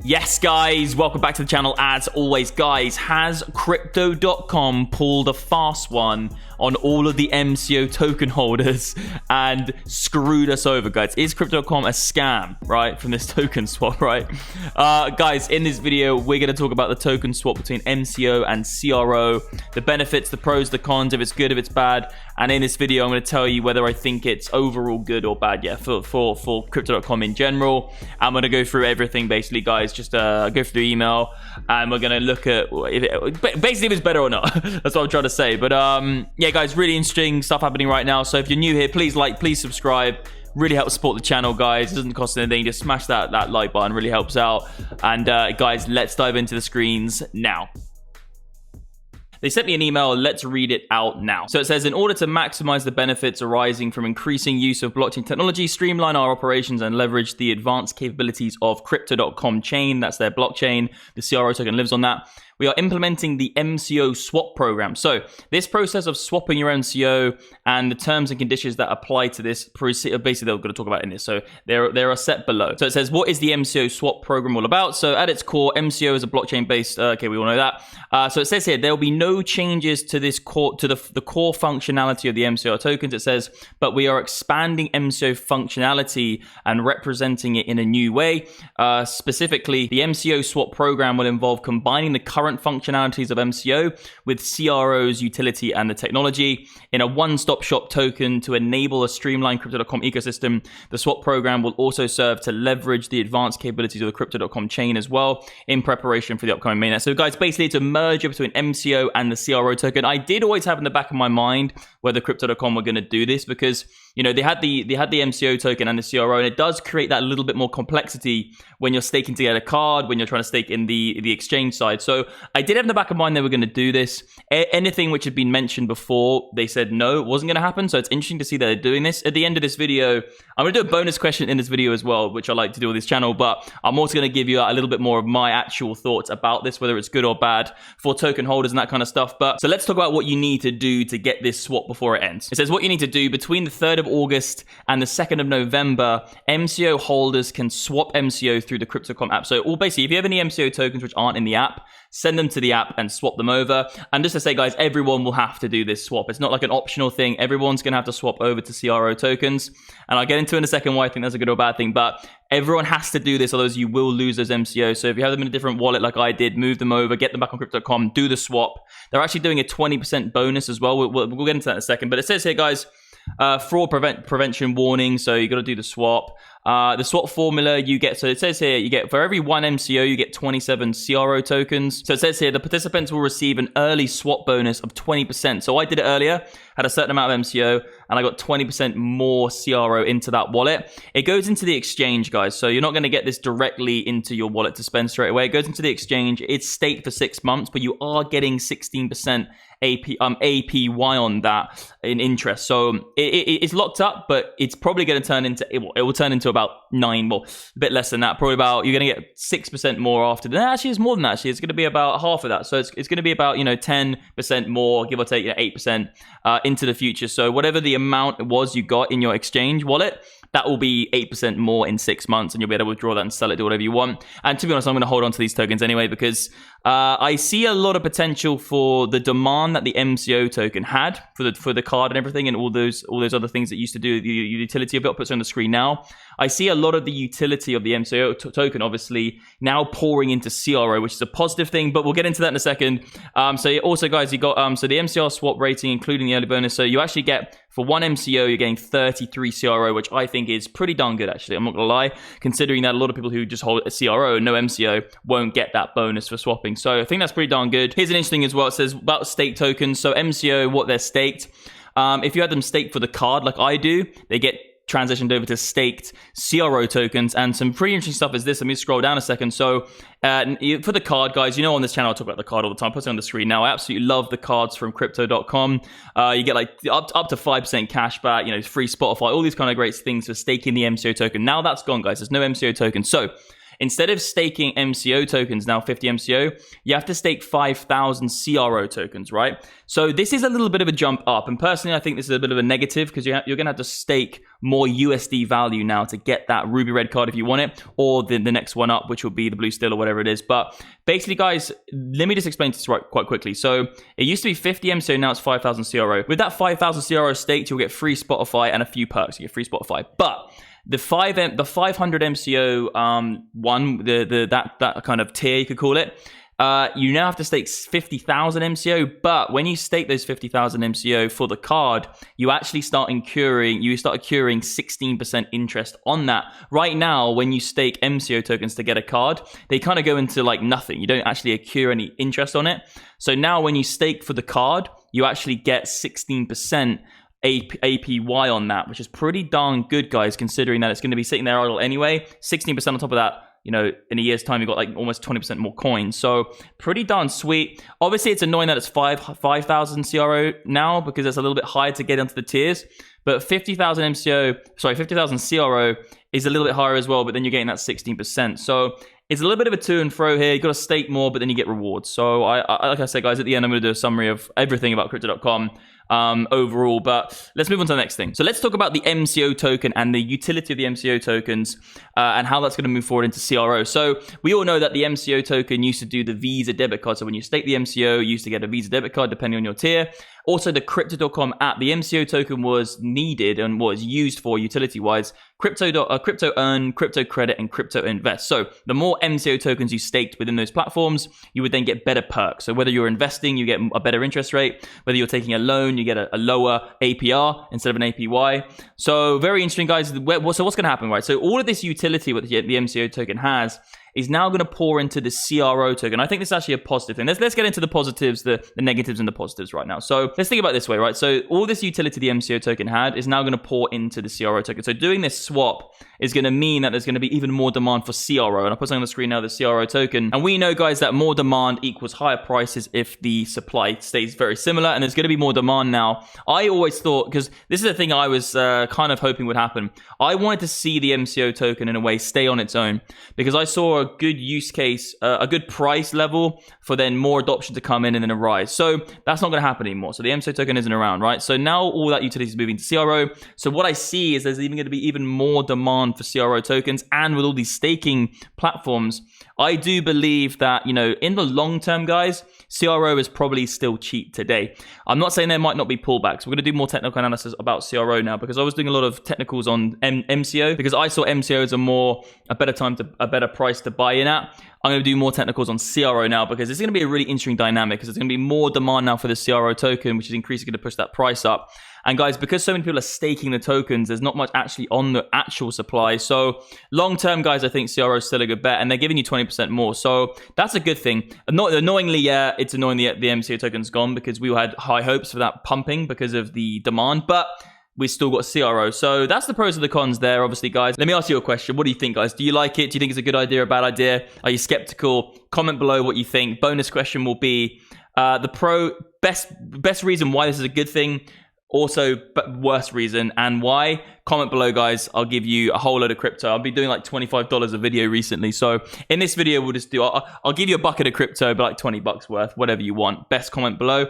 Yes, guys, welcome back to the channel. As always, guys, has Crypto.com pulled a fast one on all of the MCO token holders and screwed us over, guys? Is Crypto.com a scam, right, from this token swap, right? Guys, in this video, we're going to talk about the token swap between MCO and CRO, the benefits, the pros, the cons, if it's good, if it's bad. And in this video, I'm going to tell you whether I think it's overall good or bad, yeah, for Crypto.com in general. I'm going to go through everything, basically, guys. Just go through the email, and we're going to look at basically if it's better or not. That's what I'm trying to say. But yeah, guys, really interesting stuff happening right now. So if you're new here, please like, please subscribe. Really helps support the channel, guys. It doesn't cost anything. Just smash that like button. Really helps out. And guys, let's dive into the screens now. They sent me an email. Let's read it out now. So it says, in order to maximize the benefits arising from increasing use of blockchain technology, streamline our operations, and leverage the advanced capabilities of Crypto.com chain, that's their blockchain, the CRO token lives on that, we are implementing the Mco Swap Program. So this process of swapping your MCO and the terms and conditions that apply to this, basically they're going to talk about in this. So there are set below. So it says, what is the Mco Swap Program all about? So at its core, MCO is a blockchain-based, okay, we all know that. So it says here, there will be no changes to this core, to the core functionality of the MCO tokens. It says, but we are expanding MCO functionality and representing it in a new way. Specifically, the Mco Swap Program will involve combining the current functionalities of MCO with CRO's utility and the technology in a one-stop shop token to enable a streamlined Crypto.com ecosystem. The swap program will also serve to leverage the advanced capabilities of the Crypto.com chain as well in preparation for the upcoming mainnet. So guys, basically it's a merger between MCO and the CRO token. I did always have in the back of my mind whether Crypto.com were going to do this because, you know, they had the MCO token and the CRO, and it does create that little bit more complexity when you're staking to get a card, when you're trying to stake in the exchange side. So I did have in the back of mind they were going to do this. Anything which had been mentioned before, they said no, it wasn't going to happen. So it's interesting to see that they're doing this. At the end of this video, I'm going to do a bonus question in this video as well, which I like to do with this channel, but I'm also going to give you a little bit more of my actual thoughts about this, whether it's good or bad for token holders and that kind of stuff. But so let's talk about what you need to do to get this swap before it ends. It says what you need to do between the 3rd of August and the 2nd of November, MCO holders can swap MCO through the Crypto.com app. So basically, if you have any MCO tokens which aren't in the app, send them to the app and swap them over. And just to say, guys, everyone will have to do this swap. It's not like an optional thing. Everyone's going to have to swap over to CRO tokens. And I'll get into in a second why I think that's a good or bad thing. But everyone has to do this, otherwise you will lose those MCOs. So if you have them in a different wallet like I did, move them over, get them back on Crypto.com, do the swap. They're actually doing a 20% bonus as well. We'll get into that in a second. But it says here, guys, fraud prevention warning. So you got to do the swap. The swap formula you get, so it says here, you get for every one MCO, you get 27 CRO tokens. So it says here, the participants will receive an early swap bonus of 20%. So I did it earlier, had a certain amount of MCO, and I got 20% more CRO into that wallet. It goes into the exchange, guys. So you're not going to get this directly into your wallet to spend straight away. It goes into the exchange. It's staked for 6 months, but you are getting 16% APY on that in interest. So it's locked up, but it's probably going to turn into, it will turn into about 9, well, a bit less than that. Probably about, you're going to get 6% more after that. Actually, it's more than that. Actually, it's going to be about half of that. So it's going to be about, 10% more, give or take, 8% into the future. So whatever the amount was you got in your exchange wallet, that will be 8% more in 6 months, and you'll be able to withdraw that and sell it, do whatever you want. And to be honest, I'm going to hold on to these tokens anyway, because I see a lot of potential for the demand that the MCO token had for the card and everything, and all those other things that used to do the utility of it. I'll put it on the screen now. I see a lot of the utility of the MCO token, obviously, now pouring into CRO, which is a positive thing, but we'll get into that in a second. So also, guys, you got so the Mcr Swap Rating, including the early bonus. So you actually get, for one MCO, you're getting 33 CRO, which I think is pretty darn good, actually. I'm not going to lie, considering that a lot of people who just hold a CRO and no MCO won't get that bonus for swapping. So I think that's pretty darn good. Here's an interesting as well. It says about stake tokens. So MCO, what they're staked. If you had them staked for the card like I do, they get transitioned over to staked CRO tokens. And some pretty interesting stuff is this. Let me scroll down a second. So for the card, guys, on this channel I talk about the card all the time. I put it on the screen now. I absolutely love the cards from Crypto.com. You get like up to 5% cash back, free Spotify, all these kind of great things for staking the MCO token. Now that's gone, guys. There's no MCO token. So instead of staking MCO tokens, now 50 MCO, you have to stake 5,000 CRO tokens, right? So this is a little bit of a jump up. And personally, I think this is a bit of a negative because you're going to have to stake more USD value now to get that ruby red card if you want it, or the next one up, which will be the blue still or whatever it is. But basically, guys, let me just explain this quite quickly. So it used to be 50 MCO, now it's 5,000 CRO. With that 5,000 CRO staked, you'll get free Spotify and a few perks. You get free Spotify. But the 500 MCO that kind of tier, you could call it, you now have to stake 50,000 MCO, but when you stake those 50,000 MCO for the card, you actually start accruing 16% interest on that. Right now, when you stake MCO tokens to get a card, they kind of go into like nothing. You don't actually accrue any interest on it. So now when you stake for the card, you actually get 16% APY on that, which is pretty darn good, guys, considering that it's going to be sitting there idle anyway. 16% on top of that. You know, in a year's time, you've got like almost 20% more coins. So pretty darn sweet. Obviously, it's annoying that it's 5,000 CRO now because it's a little bit higher to get into the tiers. But 50,000 CRO is a little bit higher as well, but then you're getting that 16%. So it's a little bit of a to and fro here. You've got to stake more, but then you get rewards. So I like I said, guys, at the end, I'm going to do a summary of everything about crypto.com overall. But let's move on to the next thing. So let's talk about the MCO token and the utility of the MCO tokens and how that's going to move forward into CRO. So we all know that the MCO token used to do the Visa debit card. So when you stake the MCO, you used to get a Visa debit card depending on your tier. Also, the crypto.com app, the MCO token was needed and was used for utility-wise crypto earn, crypto credit, and crypto invest. So the more MCO tokens you staked within those platforms, you would then get better perks. So whether you're investing, you get a better interest rate. Whether you're taking a loan, you get a lower APR instead of an APY. So very interesting, guys. So what's going to happen, right? So all of this utility what the MCO token has is now going to pour into the CRO token. I think this is actually a positive thing. Let's get into the positives, the negatives and the positives right now. So let's think about it this way, right? So all this utility the MCO token had is now going to pour into the CRO token. So doing this swap is going to mean that there's going to be even more demand for CRO. And I'll put something on the screen now, the CRO token. And we know, guys, that more demand equals higher prices if the supply stays very similar. And there's going to be more demand now. I always thought, because this is the thing I was kind of hoping would happen. I wanted to see the MCO token in a way stay on its own because I saw a good use case, a good price level for then more adoption to come in and then a rise. So that's not going to happen anymore. So the MCO token isn't around, right? So now all that utility is moving to CRO. So what I see is there's even going to be even more demand for CRO tokens, and with all these staking platforms, I do believe that, you know, in the long term, guys, CRO is probably still cheap today. I'm not saying there might not be pullbacks. We're going to do more technical analysis about CRO now because I was doing a lot of technicals on MCO because I saw MCO as a better price to buy in at. I'm going to do more technicals on CRO now because it's going to be a really interesting dynamic because there's going to be more demand now for the CRO token, which is increasingly going to push that price up. And guys, because so many people are staking the tokens, there's not much actually on the actual supply. So long term, guys, I think CRO is still a good bet, and they're giving you 20% more. So that's a good thing. Annoyingly, yeah, it's annoying the MCO token's gone because we all had high hopes for that pumping because of the demand, but we still got CRO. So that's the pros and the cons there, obviously, guys. Let me ask you a question. What do you think, guys? Do you like it? Do you think it's a good idea or a bad idea? Are you skeptical? Comment below what you think. Bonus question will be the best reason why this is a good thing. Also, worst reason and why. Comment below, guys. I'll give you a whole load of crypto. I've been doing like $25 a video recently. So in this video, we'll just do, I'll give you a bucket of crypto, but like $20 worth, whatever you want. Best comment below.